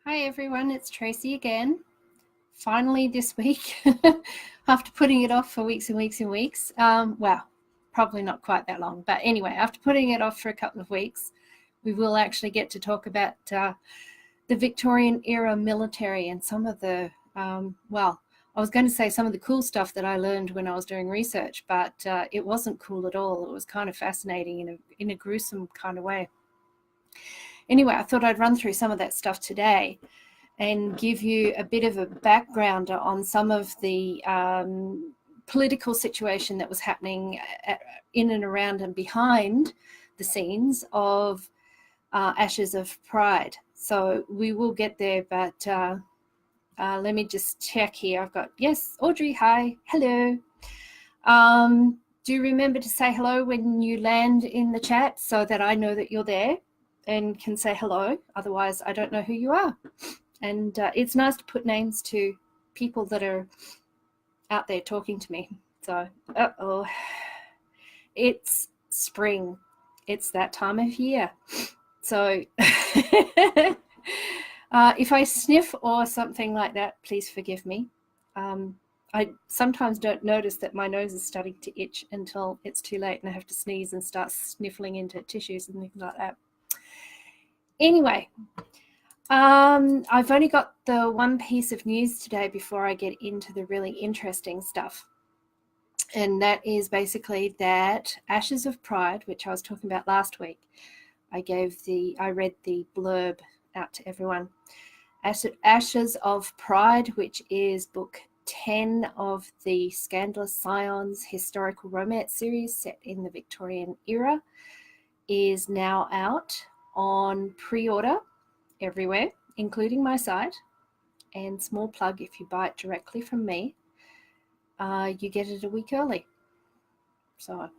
Hi everyone, it's Tracy again. Finally this week, after putting it off for weeks and weeks and weeks, well, probably not quite that long, but anyway, after putting it off for a couple of weeks, we will actually get to talk about the Victorian era military and some of the, well, I was going to say some of the cool stuff that I learned when I was doing research, but it wasn't cool at all. It was kind of fascinating in a gruesome kind of way. Anyway, I thought I'd run through some of that stuff today and give you a bit of a background on some of the political situation that was happening in and around and behind the scenes of Ashes of Pride. So we will get there, but let me just check here. I've got, yes, Audrey, hi, hello. Do remember to say hello when you land in the chat so that I know that you're there and can say hello. Otherwise, I don't know who you are. And it's nice to put names to people that are out there talking to me. So, it's spring. It's that time of year. So if I sniff or something like that, please forgive me. I sometimes don't notice that my nose is starting to itch until it's too late and I have to sneeze and start sniffling into tissues and things like that. Anyway, I've only got the one piece of news today before I get into the really interesting stuff. And that is basically that Ashes of Pride, which I was talking about last week. I read the blurb out to everyone. Ashes of Pride, which is book 10 of the Scandalous Scions historical romance series set in the Victorian era, is now out on pre-order everywhere, including my site. And small plug, if you buy it directly from me, you get it a week early. So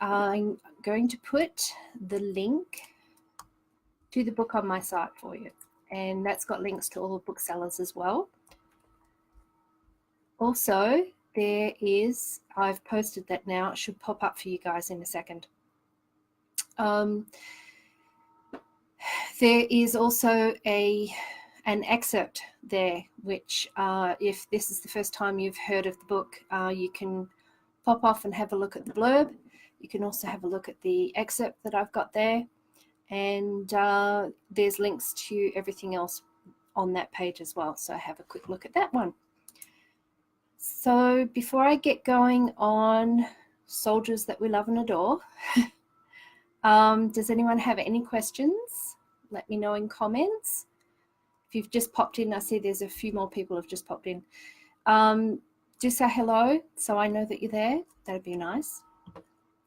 I'm going to put the link to the book on my site for you, and that's got links to all the booksellers as well. Also, I've posted that now. It should pop up for you guys in a second. There is also an excerpt there, which if this is the first time you've heard of the book, you can pop off and have a look at the blurb. You can also have a look at the excerpt that I've got there, and there's links to everything else on that page as well. So have a quick look at that one. So before I get going on Soldiers That We Love and Adore, does anyone have any questions? Let me know in comments. If you've just popped in, I see there's a few more people have just popped in. Do say hello so I know that you're there. That'd be nice.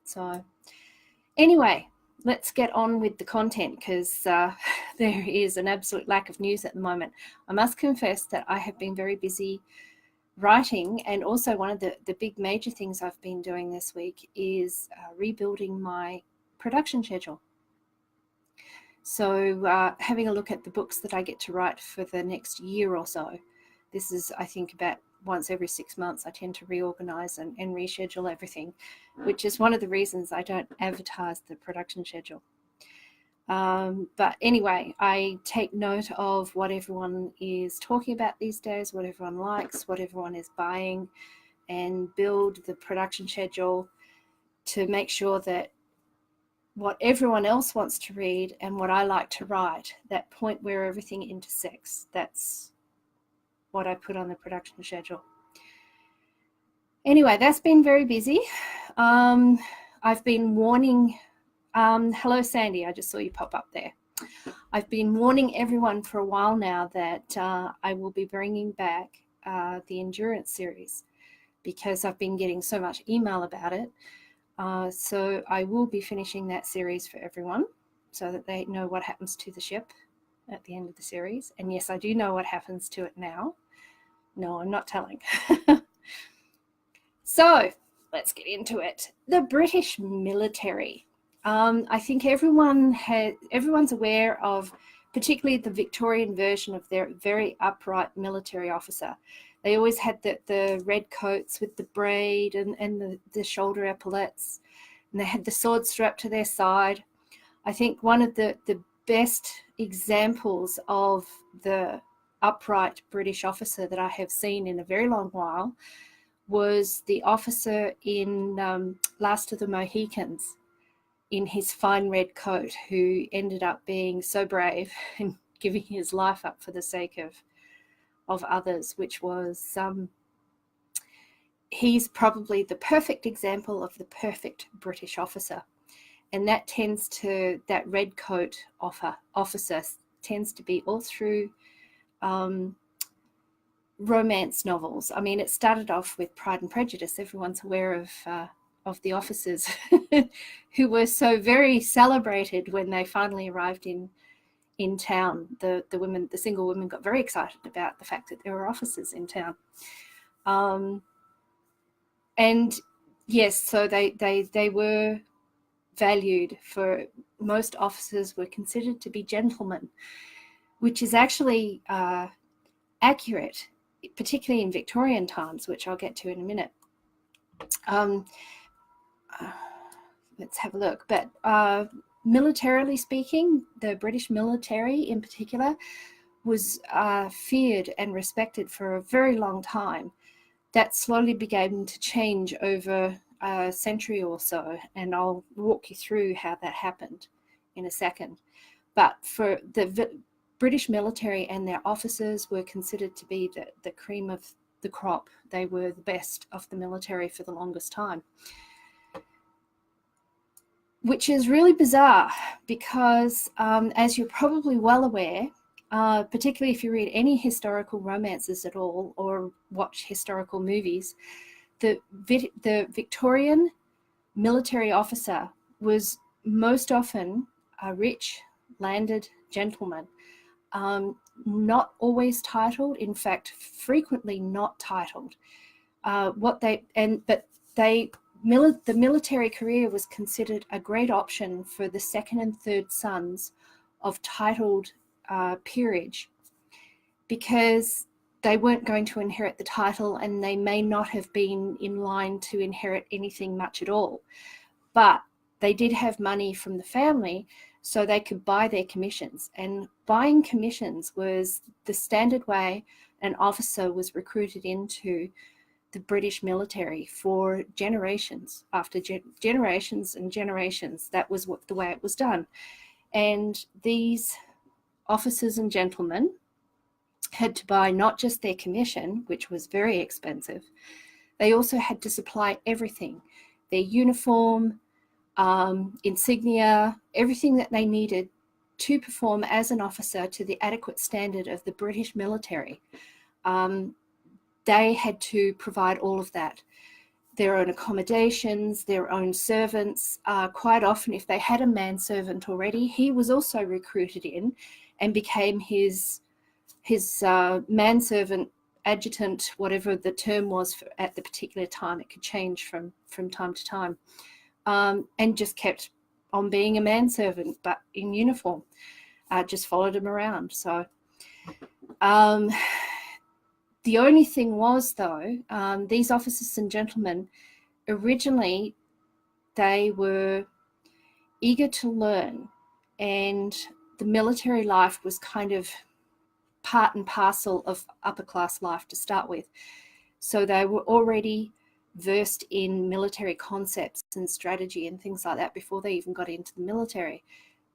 So anyway, let's get on with the content, because there is an absolute lack of news at the moment. I must confess that I have been very busy writing, and also one of the big major things I've been doing this week is rebuilding my production schedule. So having a look at the books that I get to write for the next year or so. This is, I think, about once every 6 months I tend to reorganize and reschedule everything, which is one of the reasons I don't advertise the production schedule. But anyway, I take note of what everyone is talking about these days, what everyone likes, what everyone is buying, and build the production schedule to make sure that what everyone else wants to read and what I like to write, that point where everything intersects, that's what I put on the production schedule. Anyway, that's been very busy. I've been warning, hello Sandy, I just saw you pop up there. I've been warning everyone for a while now that I will be bringing back the Endurance series, because I've been getting so much email about it. So I will be finishing that series for everyone so that they know what happens to the ship at the end of the series. And yes, I do know what happens to it now. No, I'm not telling. So let's get into it. The British military. I think everyone's aware of particularly the Victorian version of their very upright military officer. They always had the red coats with the braid and the shoulder epaulets, and they had the sword strapped to their side. I think one of the best examples of the upright British officer that I have seen in a very long while was the officer in Last of the Mohicans, in his fine red coat, who ended up being so brave and giving his life up for the sake of others, which was, he's probably the perfect example of the perfect British officer. And that red coat officer tends to be all through romance novels. I mean, it started off with Pride and Prejudice. Everyone's aware of the officers who were so very celebrated when they finally arrived in town. The single women got very excited about the fact that there were officers in town. And yes, so they were valued. For most officers were considered to be gentlemen, which is actually accurate, particularly in Victorian times, which I'll get to in a minute. Let's have a look. But militarily speaking, the British military in particular was feared and respected for a very long time. That slowly began to change over a century or so, and I'll walk you through how that happened in a second. But for the British military and their officers were considered to be the cream of the crop. They were the best of the military for the longest time, which is really bizarre because, as you're probably well aware, particularly if you read any historical romances at all or watch historical movies, the Victorian military officer was most often a rich, landed gentleman, not always titled, in fact, frequently not titled. The military career was considered a great option for the second and third sons of titled peerage, because they weren't going to inherit the title and they may not have been in line to inherit anything much at all. But they did have money from the family, so they could buy their commissions. And buying commissions was the standard way an officer was recruited into the British military for generations after generations and generations. That was the way it was done. And these officers and gentlemen had to buy not just their commission, which was very expensive, they also had to supply everything, their uniform, insignia, everything that they needed to perform as an officer to the adequate standard of the British military. They had to provide all of that. Their own accommodations, their own servants. Quite often, if they had a manservant already, he was also recruited in and became his manservant, adjutant, whatever the term was at the particular time. It could change from time to time. And just kept on being a manservant, but in uniform, just followed him around. So the only thing was, though, these officers and gentlemen, originally they were eager to learn, and the military life was kind of part and parcel of upper class life to start with. So they were already versed in military concepts and strategy and things like that before they even got into the military.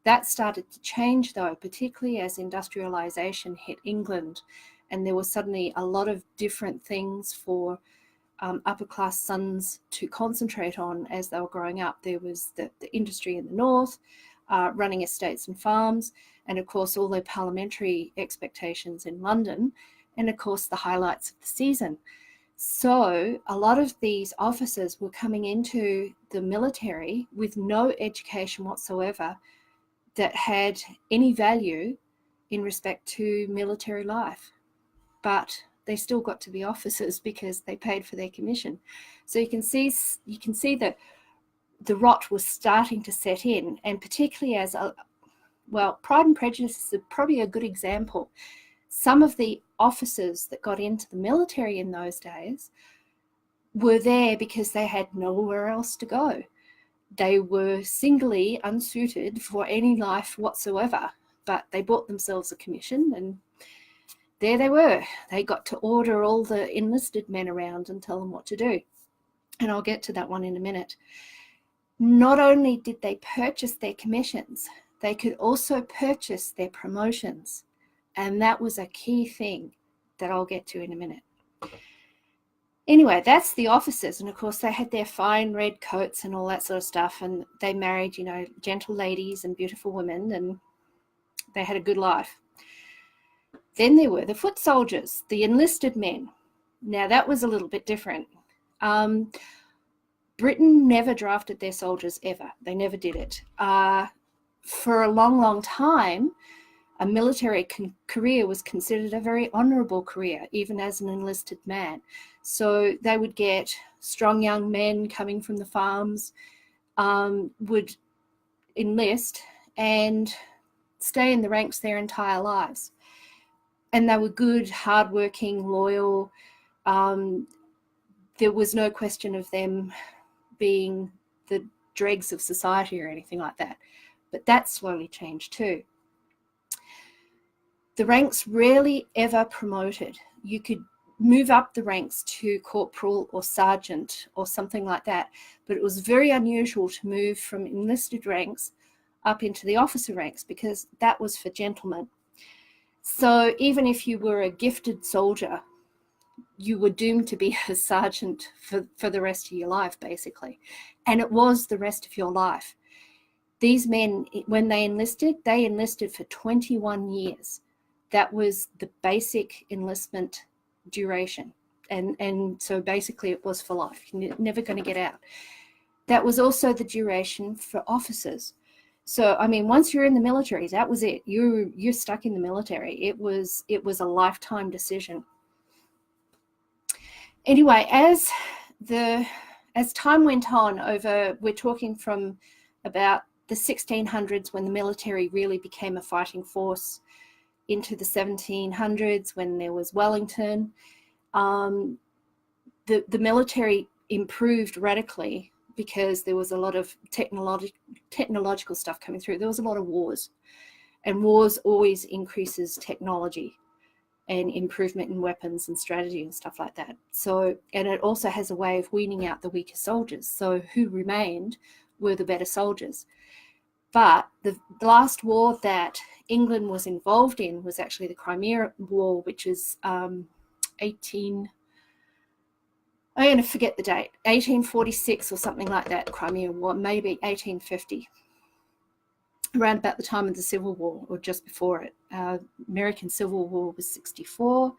That started to change, though, particularly as industrialization hit England, and there were suddenly a lot of different things for upper class sons to concentrate on as they were growing up. There was the industry in the north, running estates and farms, and of course all their parliamentary expectations in London, and of course the highlights of the season. So a lot of these officers were coming into the military with no education whatsoever that had any value in respect to military life, but they still got to be officers because they paid for their commission. So you can see that the rot was starting to set in, and particularly as Pride and Prejudice is probably a good example. Some of the officers that got into the military in those days were there because they had nowhere else to go. They were singly unsuited for any life whatsoever. but they bought themselves a commission, and there they were. They got to order all the enlisted men around and tell them what to do. And I'll get to that one in a minute. Not only did they purchase their commissions, they could also purchase their promotions. And that was a key thing that I'll get to in a minute. Anyway, that's the officers. And of course, they had their fine red coats and all that sort of stuff. And they married, gentle ladies and beautiful women, and they had a good life. Then there were the foot soldiers, the enlisted men. Now, that was a little bit different. Britain never drafted their soldiers ever. They never did it. For a long, long time, a military career was considered a very honourable career, even as an enlisted man. So they would get strong young men coming from the farms, would enlist and stay in the ranks their entire lives. And they were good, hardworking, loyal. There was no question of them being the dregs of society or anything like that. But that slowly changed too. The ranks rarely ever promoted. You could move up the ranks to corporal or sergeant or something like that, but it was very unusual to move from enlisted ranks up into the officer ranks, because that was for gentlemen. So even if you were a gifted soldier, you were doomed to be a sergeant for the rest of your life, basically. And it was the rest of your life. These men, when they enlisted for 21 years. That was the basic enlistment duration. And so basically it was for life. You're never going to get out. That was also the duration for officers. So, I mean, once you're in the military, that was it. You're stuck in the military. It was a lifetime decision. Anyway, as time went on we're talking from about the 1600s, when the military really became a fighting force, into the 1700s, when there was Wellington, the military improved radically, because there was a lot of technological stuff coming through. There was a lot of wars, and wars always increases technology and improvement in weapons and strategy and stuff like that. So, and it also has a way of weaning out the weaker soldiers. So who remained were the better soldiers. But the last war that England was involved in was actually the Crimea War, which is I'm going to forget the date, 1846 or something like that, Crimea War, maybe 1850, around about the time of the Civil War or just before it. American Civil War was 64,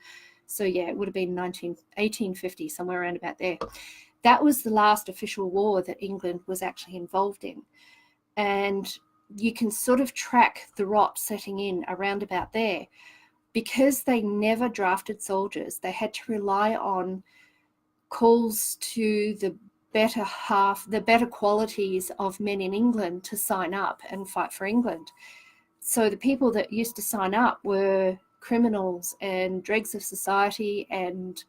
so yeah, it would have been 1850, somewhere around about there. That was the last official war that England was actually involved in. And you can sort of track the rot setting in around about there. Because they never drafted soldiers, they had to rely on calls to the better qualities of men in England to sign up and fight for England. So the people that used to sign up were criminals and dregs of society and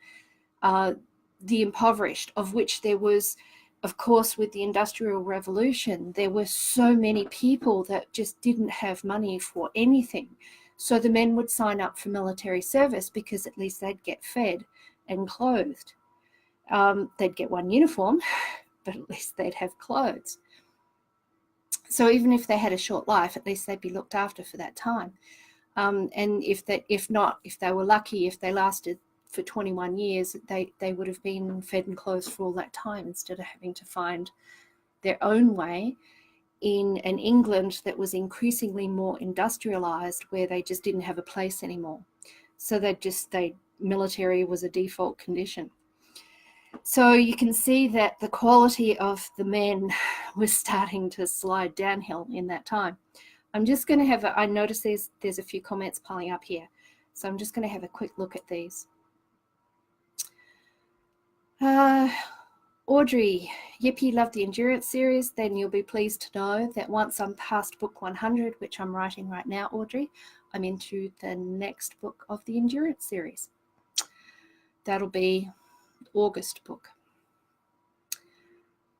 the impoverished, of which there was, of course, with the Industrial Revolution, there were so many people that just didn't have money for anything. So the men would sign up for military service, because at least they'd get fed and clothed. They'd get one uniform, but at least they'd have clothes. So even if they had a short life, at least they'd be looked after for that time. And if they were lucky, if they lasted for 21 years, they would have been fed and clothed for all that time, instead of having to find their own way in an England that was increasingly more industrialized, where they just didn't have a place anymore. So military was a default condition. So you can see that the quality of the men was starting to slide downhill in that time. I'm just going to I notice there's a few comments piling up here. So I'm just going to have a quick look at these. Audrey, yippee, love the Endurance series. Then you'll be pleased to know that once I'm past book 100, which I'm writing right now, Audrey, I'm into the next book of the Endurance series. That'll be August book.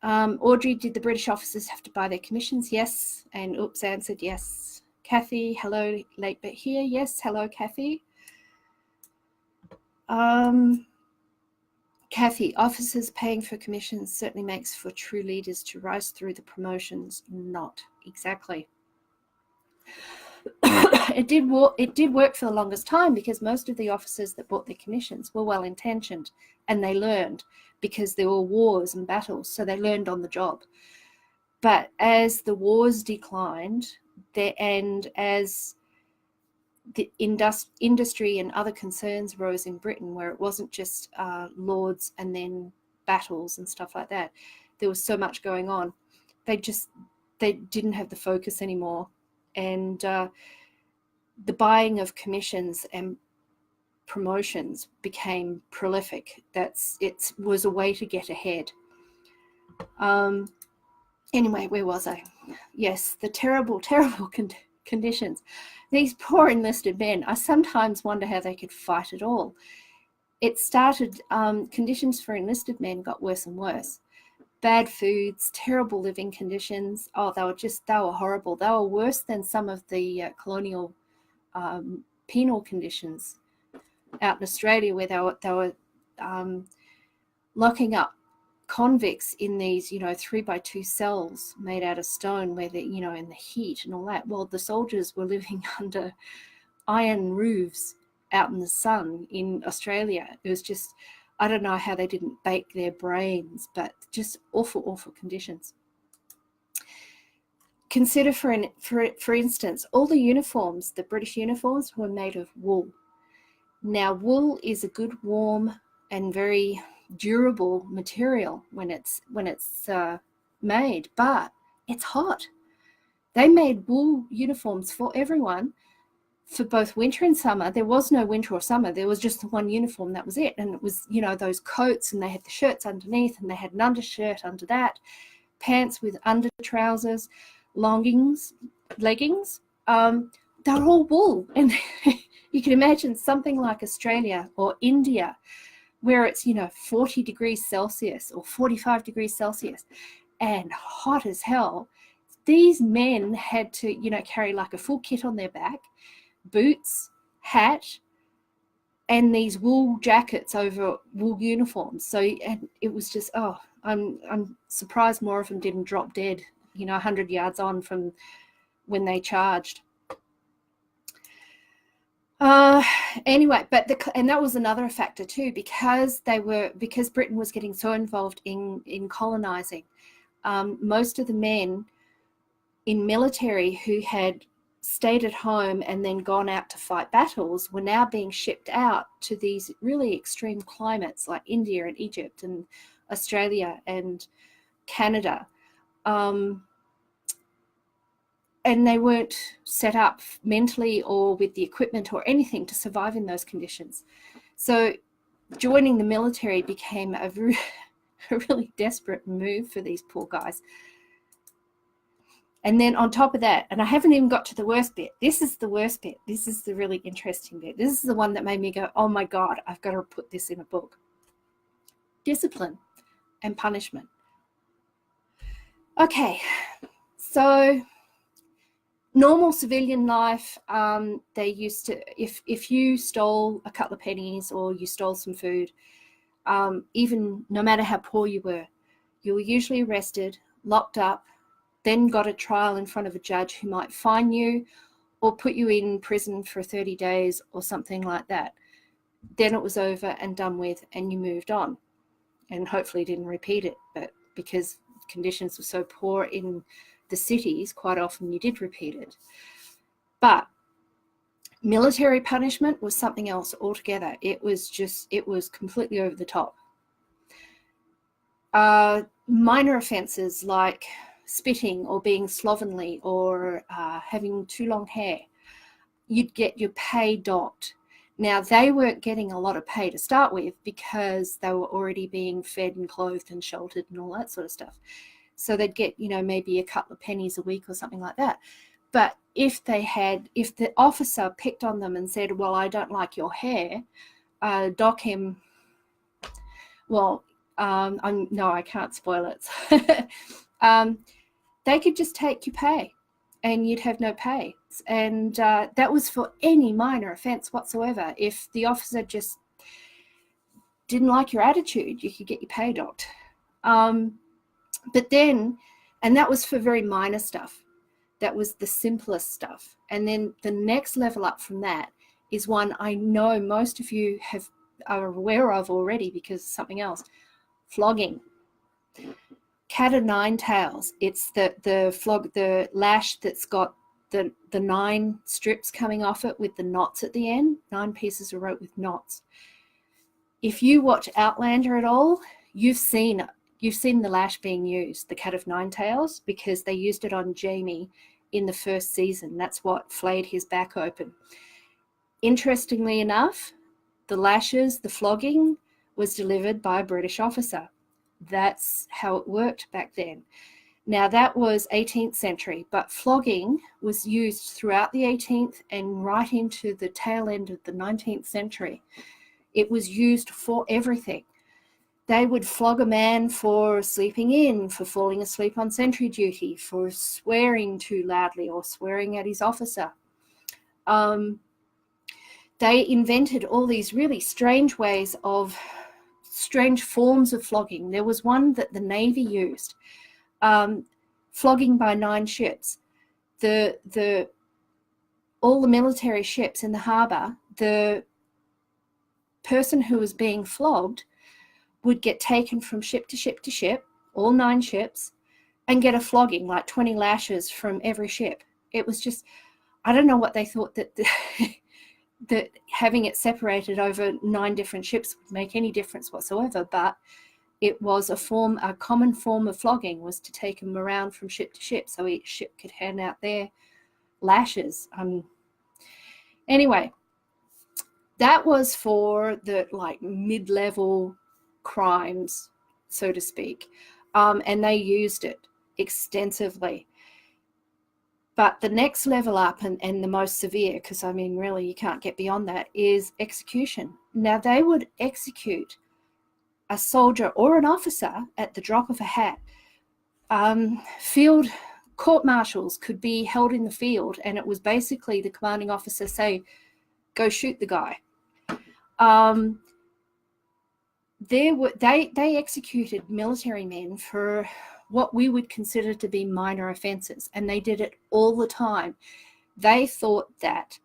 Audrey, did the British officers have to buy their commissions? Yes. And Oops answered yes. Kathy, hello, late but here. Yes, hello, Kathy. Kathy, officers paying for commissions certainly makes for true leaders to rise through the promotions. Not exactly. It did work for the longest time because most of the officers that bought their commissions were well-intentioned, and they learned because there were wars and battles, so they learned on the job. But as the wars declined, and as the industry and other concerns rose in Britain, where it wasn't just lords and then battles and stuff like that, there was so much going on, they didn't have the focus anymore, and the buying of commissions and promotions became prolific. It was a way to get ahead. Anyway, where was I? Yes, the terrible conditions. These poor enlisted men, I sometimes wonder how they could fight at all. It started, conditions for enlisted men got worse and worse. Bad foods, terrible living conditions. Oh, they were horrible. They were worse than some of the colonial penal conditions out in Australia, where they were locking up convicts in these 3x2 cells made out of stone, where they in the heat and all that. Well, the soldiers were living under iron roofs out in the sun in Australia. It was just, I don't know how they didn't bake their brains, but just awful conditions. Consider for instance, all the uniforms, the British uniforms, were made of wool. Now, wool is a good, warm and very durable material when it's made, but it's hot. They made wool uniforms for everyone for both winter and summer. There was no winter or summer. There was just the one uniform. That was it. And it was, those coats, and they had the shirts underneath, and they had an undershirt under that, pants with under trousers, leggings. They're all wool. And you can imagine something like Australia or India, where it's 40 degrees Celsius or 45 degrees Celsius and hot as hell. These men had to carry like a full kit on their back, boots, hat, and these wool jackets over wool uniforms. So, and it was just, I'm surprised more of them didn't drop dead 100 yards on from when they charged. Anyway, and that was another factor too, because Britain was getting so involved in colonizing. Most of the men in military who had stayed at home and then gone out to fight battles were now being shipped out to these really extreme climates like India and Egypt and Australia and Canada. And they weren't set up mentally or with the equipment or anything to survive in those conditions. So joining the military became a really desperate move for these poor guys. And then on top of that, and I haven't even got to the worst bit. This is the worst bit. This is the really interesting bit. This is the one that made me go, oh my God, I've got to put this in a book. Discipline and punishment. Okay, so normal civilian life, they used to, if you stole a couple of pennies or you stole some food, even no matter how poor you were usually arrested, locked up, then got a trial in front of a judge who might fine you or put you in prison for 30 days or something like that. Then it was over and done with, and you moved on, and hopefully didn't repeat it. But because conditions were so poor in the cities, quite often you did repeat it. But military punishment was something else altogether. It was completely over the top. Minor offences like spitting or being slovenly or having too long hair, you'd get your pay docked. Now, they weren't getting a lot of pay to start with because they were already being fed and clothed and sheltered and all that sort of stuff. So they'd get, maybe a couple of pennies a week or something like that. But if the officer picked on them and said, well, I don't like your hair, dock him. Well, no, I can't spoil it. They could just take your pay and you'd have no pay. And that was for any minor offence whatsoever. If the officer just didn't like your attitude, you could get your pay docked. But then, and that was for very minor stuff. That was the simplest stuff. And then the next level up from that is one I know most of you are aware of already because of something else. Flogging. Cat o' nine tails. It's the lash that's got the 9 strips coming off it with the knots at the end. 9 pieces of rope with knots. If you watch Outlander at all, you've seen the lash being used, the cat of 9 tails, because they used it on Jamie in the first season. That's what flayed his back open. Interestingly enough, the lashes, the flogging, was delivered by a British officer. That's how it worked back then. Now, that was 18th century, but flogging was used throughout the 18th and right into the tail end of the 19th century. It was used for everything. They would flog a man for sleeping in, for falling asleep on sentry duty, for swearing too loudly or swearing at his officer. They invented all these really strange forms of flogging. There was one that the Navy used, flogging by 9 ships. All the military ships in the harbour, the person who was being flogged would get taken from ship to ship to ship, all 9 ships, and get a flogging, like 20 lashes from every ship. It was just, I don't know what they thought that that having it separated over 9 different ships would make any difference whatsoever, but it was a common form of flogging was to take them around from ship to ship so each ship could hand out their lashes. Anyway, that was for the mid-level crimes, so to speak, and they used it extensively. But the next level up and the most severe, because really you can't get beyond that, is execution. Now, they would execute a soldier or an officer at the drop of a hat. Field court-martials could be held in the field, and it was basically the commanding officer say, go shoot the guy. They executed military men for what we would consider to be minor offences, and they did it all the time. They thought that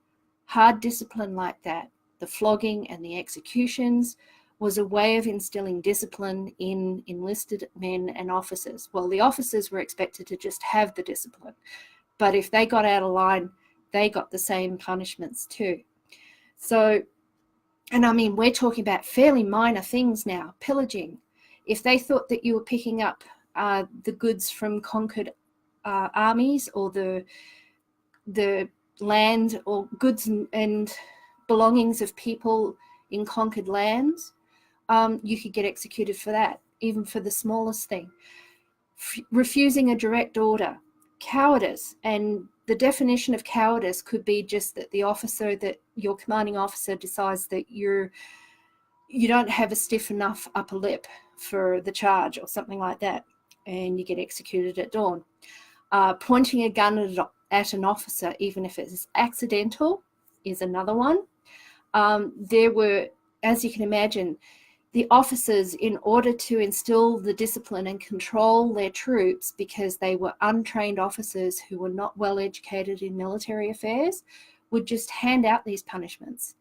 hard discipline like that, the flogging and the executions, was a way of instilling discipline in enlisted men and officers. Well, the officers were expected to just have the discipline, but if they got out of line, they got the same punishments too. So, and we're talking about fairly minor things now. Pillaging. If they thought that you were picking up the goods from conquered armies, or the land or goods and belongings of people in conquered lands, you could get executed for that, even for the smallest thing. Refusing a direct order. Cowardice. And the definition of cowardice could be just that your commanding officer decides that you don't have a stiff enough upper lip for the charge or something like that, and you get executed at dawn. Pointing a gun at an officer, even if it's accidental, is another one. There were, as you can imagine, the officers, in order to instill the discipline and control their troops, because they were untrained officers who were not well educated in military affairs, would just hand out these punishments,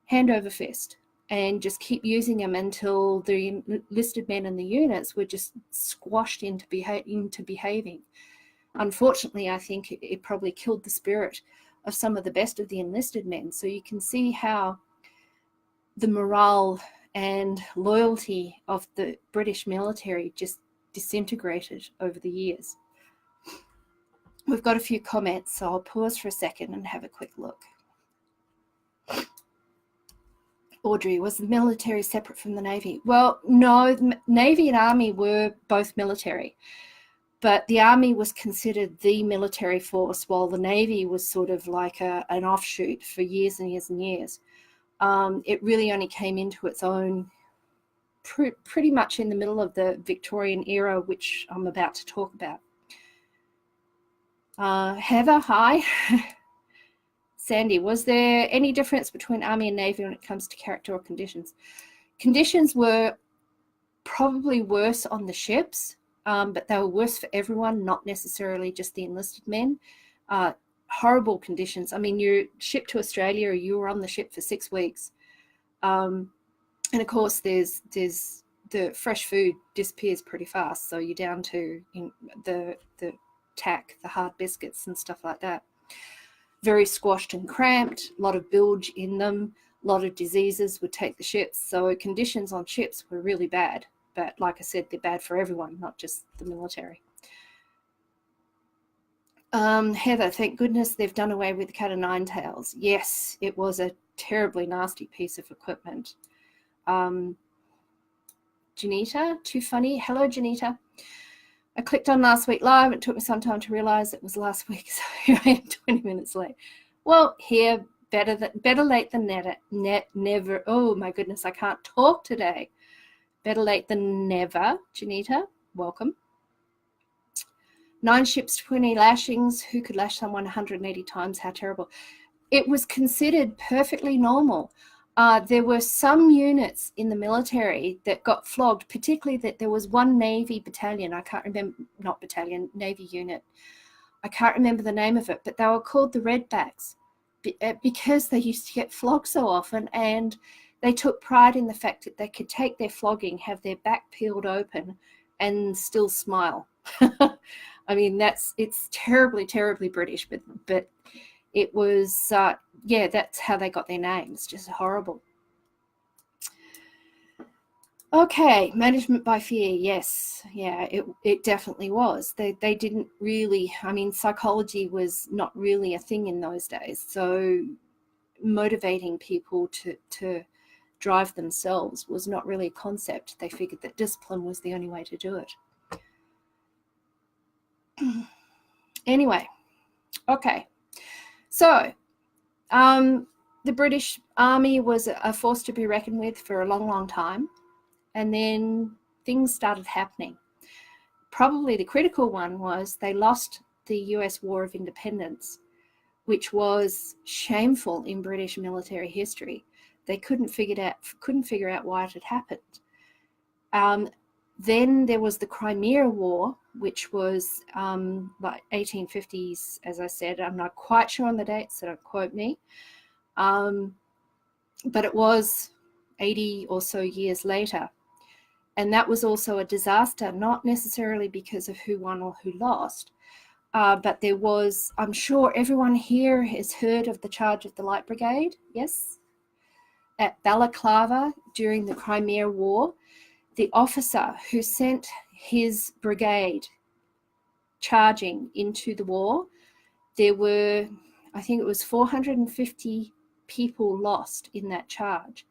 hand over fist, and just keep using them until the enlisted men in the units were just squashed into behaving. Unfortunately, I think it probably killed the spirit of some of the best of the enlisted men. So you can see how the morale and loyalty of the British military just disintegrated over the years. We've got a few comments, so I'll pause for a second and have a quick look. Audrey, was the military separate from the Navy? Well, no, the Navy and Army were both military, but the Army was considered the military force, while the Navy was sort of like an offshoot for years and years and years. It really only came into its own pretty much in the middle of the Victorian era, which I'm about to talk about. Heather, hi. Sandy, was there any difference between Army and Navy when it comes to character or conditions? Conditions were probably worse on the ships, but they were worse for everyone, not necessarily just the enlisted men. Horrible conditions. I mean, you're shipped to Australia, or you were on the ship for 6 weeks. And of course, there's the fresh food disappears pretty fast. So you're down to the tack, the hard biscuits and stuff like that. Very squashed and cramped, a lot of bilge in them, a lot of diseases would take the ships. So conditions on ships were really bad. But like I said, they're bad for everyone, not just the military. Heather, thank goodness they've done away with the cat o' nine tails. Yes, it was a terribly nasty piece of equipment. Janita, too funny. Hello, Janita. I clicked on last week live. It took me some time to realize it was last week, so here I am 20 minutes late. Well, here, better late than never. Oh, my goodness, I can't talk today. Better late than never, Janita. Welcome. 9 ships, 20 lashings. Who could lash someone 180 times? How terrible. It was considered perfectly normal. There were some units in the military that got flogged, particularly that there was one Navy battalion. I can't remember, not battalion, Navy unit. I can't remember the name of it, but they were called the Redbacks because they used to get flogged so often, and they took pride in the fact that they could take their flogging, have their back peeled open, and still smile. I mean, it's terribly, terribly British, but it was, yeah, that's how they got their names. Just horrible. Okay, management by fear. Yes, yeah, it definitely was. They didn't really, I mean, psychology was not really a thing in those days. So motivating people to drive themselves was not really a concept. They figured that discipline was the only way to do it. Anyway, okay. So the British Army was a force to be reckoned with for a long, long time. And then things started happening. Probably the critical one was they lost the US War of Independence, which was shameful in British military history. They couldn't figure out why it had happened. Then there was the Crimea War, which was like 1850s, as I said. I'm not quite sure on the dates, so don't quote me. But it was 80 or so years later. And that was also a disaster, not necessarily because of who won or who lost, but there was, I'm sure everyone here has heard of the Charge of the Light Brigade, yes? At Balaclava during the Crimea War, the officer who sent his brigade charging into the war, there were, I think it was 450 people lost in that charge.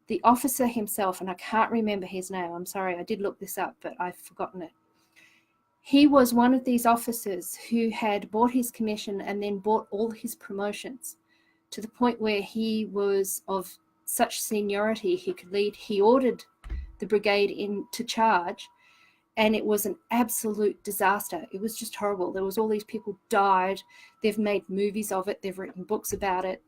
The officer himself, and I can't remember his name, I'm sorry, I did look this up, but I've forgotten it. He was one of these officers who had bought his commission and then bought all his promotions to the point where he was of such seniority he could lead. He ordered the brigade in to charge, and it was an absolute disaster. It was just horrible. There was all these people died. They've made movies of it. They've written books about it.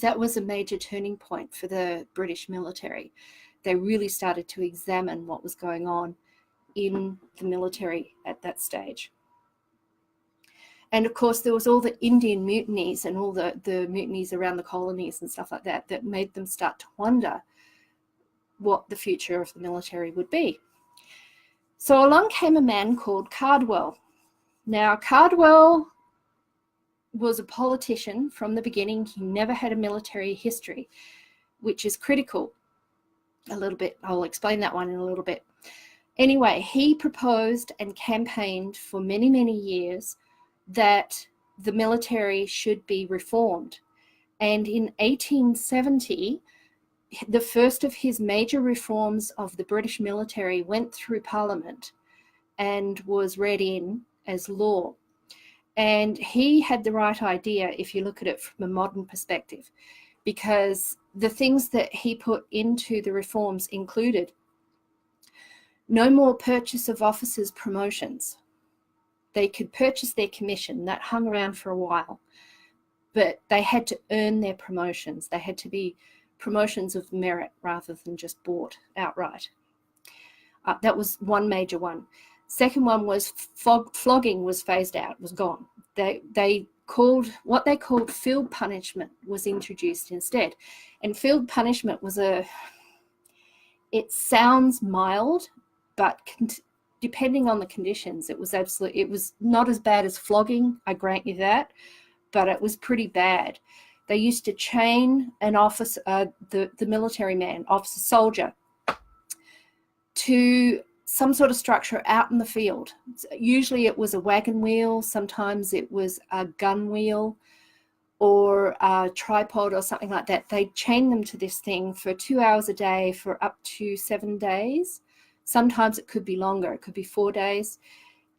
That was a major turning point for the British military. They really started to examine what was going on in the military at that stage. And of course, there was all the Indian mutinies and all the mutinies around the colonies and stuff like that that made them start to wonder what the future of the military would be. So along came a man called Cardwell. Now, Cardwell was a politician from the beginning. He never had a military history, which is critical a little bit. I'll explain that one in a little bit. Anyway, he proposed and campaigned for many, many years that the military should be reformed. And in 1870, the first of his major reforms of the British military went through Parliament and was read in as law. And he had the right idea if you look at it from a modern perspective, because the things that he put into the reforms included no more purchase of officers' promotions. They could purchase their commission. That hung around for a while. but they had to earn their promotions. They had to be promotions of merit rather than just bought outright. That was one major one. Second one was flogging was phased out, was gone. What they called field punishment was introduced instead. And field punishment was it sounds mild, but depending on the conditions, it was not as bad as flogging, I grant you that, but it was pretty bad. They used to chain an officer, the military man, officer, soldier, to some sort of structure out in the field. Usually it was a wagon wheel, sometimes it was a gun wheel or a tripod or something like that. They'd chain them to this thing for 2 hours a day for up to 7 days. Sometimes it could be longer, it could be 4 days.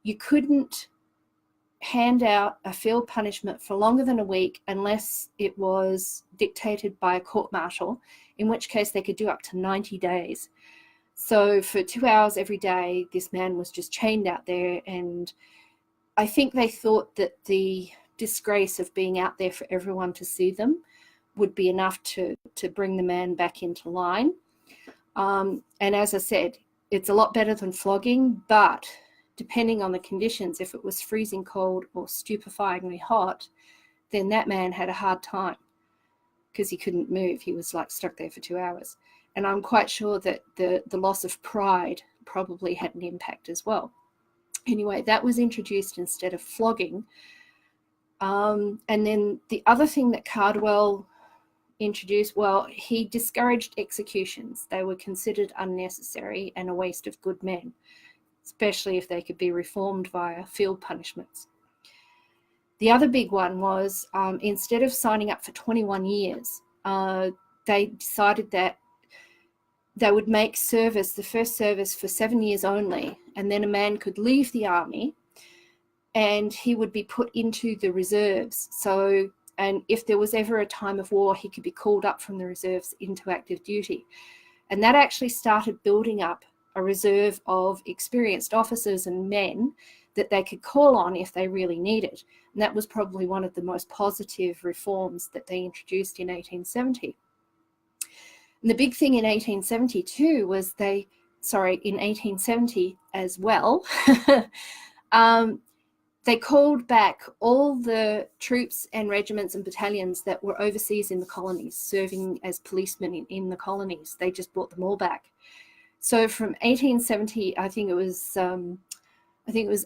You couldn't hand out a field punishment for longer than a week unless it was dictated by a court-martial, in which case they could do up to 90 days. So for 2 hours every day, this man was just chained out there, and I think they thought that the disgrace of being out there for everyone to see them would be enough to bring the man back into line. And as I said, it's a lot better than flogging, but depending on the conditions, if it was freezing cold or stupefyingly hot, then that man had a hard time because he couldn't move. He was like stuck there for 2 hours. And I'm quite sure that the loss of pride probably had an impact as well. Anyway, that was introduced instead of flogging. And then the other thing that Cardwell introduced, well, he discouraged executions. They were considered unnecessary and a waste of good men, especially if they could be reformed via field punishments. The other big one was instead of signing up for 21 years, they decided that they would make the first service for 7 years only, and then a man could leave the army and he would be put into the reserves. So, and if there was ever a time of war, he could be called up from the reserves into active duty. And that actually started building up a reserve of experienced officers and men that they could call on if they really needed. And that was probably one of the most positive reforms that they introduced in 1870. And the big thing in 1872 was in 1870 as well, they called back all the troops and regiments and battalions that were overseas in the colonies, serving as policemen in the colonies. They just brought them all back. So from 1870, I think it was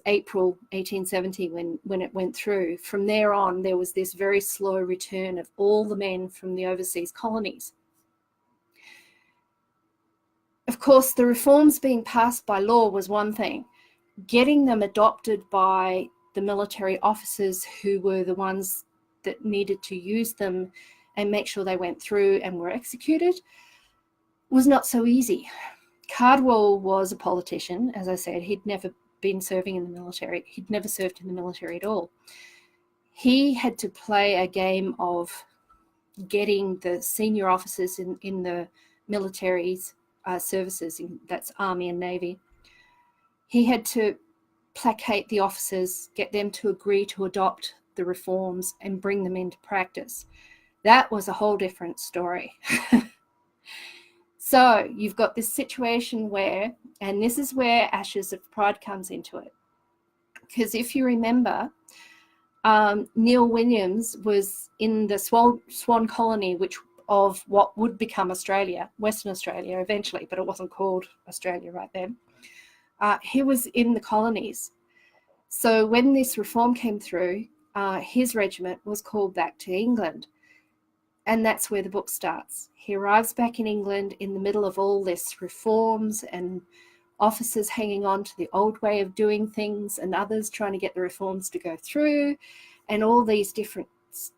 April 1870 when it went through. From there on, there was this very slow return of all the men from the overseas colonies. Of course, the reforms being passed by law was one thing. Getting them adopted by the military officers who were the ones that needed to use them and make sure they went through and were executed was not so easy. Cardwell was a politician. As I said, he'd never been serving in the military. He'd never served in the military at all. He had to play a game of getting the senior officers in the military's services, that's Army and Navy. He had to placate the officers, get them to agree to adopt the reforms and bring them into practice. That was a whole different story. So you've got this situation where, and this is where Ashes of Pride comes into it. Because if you remember, Neil Williams was in the Swan colony, which of what would become Australia, Western Australia eventually, but it wasn't called Australia right then. He was in the colonies. So when this reform came through, his regiment was called back to England. And that's where the book starts. He arrives back in England in the middle of all this reforms and officers hanging on to the old way of doing things and others trying to get the reforms to go through and all these different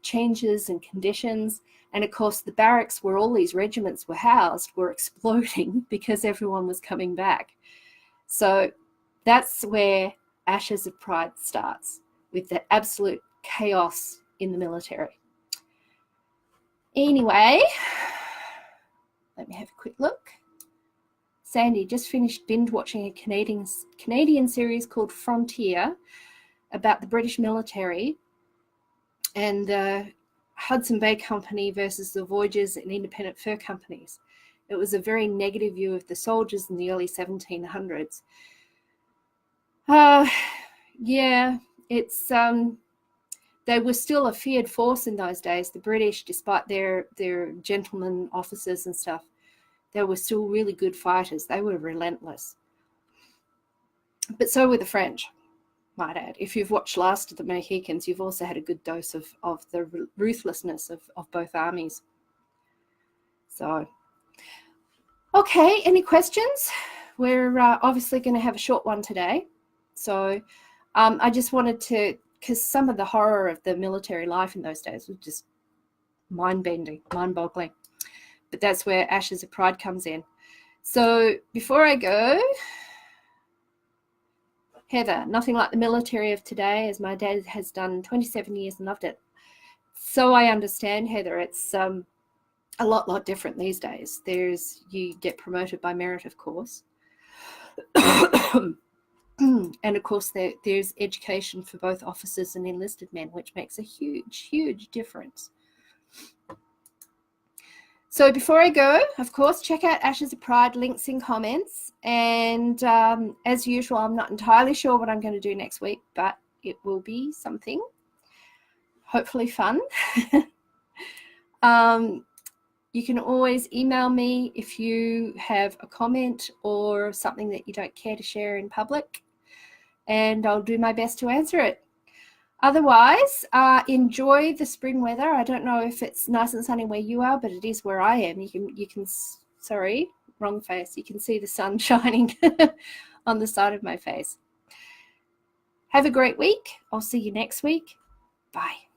changes and conditions. And of course, the barracks where all these regiments were housed were exploding because everyone was coming back. So that's where Ashes of Pride starts, with the absolute chaos in the military. Anyway, let me have a quick look. Sandy just finished binge watching a Canadian series called Frontier about the British military. And Hudson Bay Company versus the Voyagers and independent fur companies. It was a very negative view of the soldiers in the early 1700s. Yeah, it's they were still a feared force in those days. The British, despite their gentlemen officers and stuff, they were still really good fighters. They were relentless. But so were the French, might add. If you've watched Last of the Mohicans, you've also had a good dose of the ruthlessness of both armies. So, okay, any questions? We're obviously going to have a short one today. So I just wanted to, because some of the horror of the military life in those days was just mind-bending, mind-boggling. But that's where Ashes of Pride comes in. So before I go, Heather, nothing like the military of today, as my dad has done 27 years and loved it. So I understand, Heather, it's a lot different these days. You get promoted by merit, of course. And of course, there's education for both officers and enlisted men, which makes a huge difference. So before I go, of course, check out Ashes of Pride, links in comments. And as usual, I'm not entirely sure what I'm going to do next week, but it will be something, hopefully fun. You can always email me if you have a comment or something that you don't care to share in public, and I'll do my best to answer it. Otherwise, enjoy the spring weather. I don't know if it's nice and sunny where you are, but it is where I am. You can sorry, wrong face. You can see the sun shining on the side of my face. Have a great week. I'll see you next week. Bye.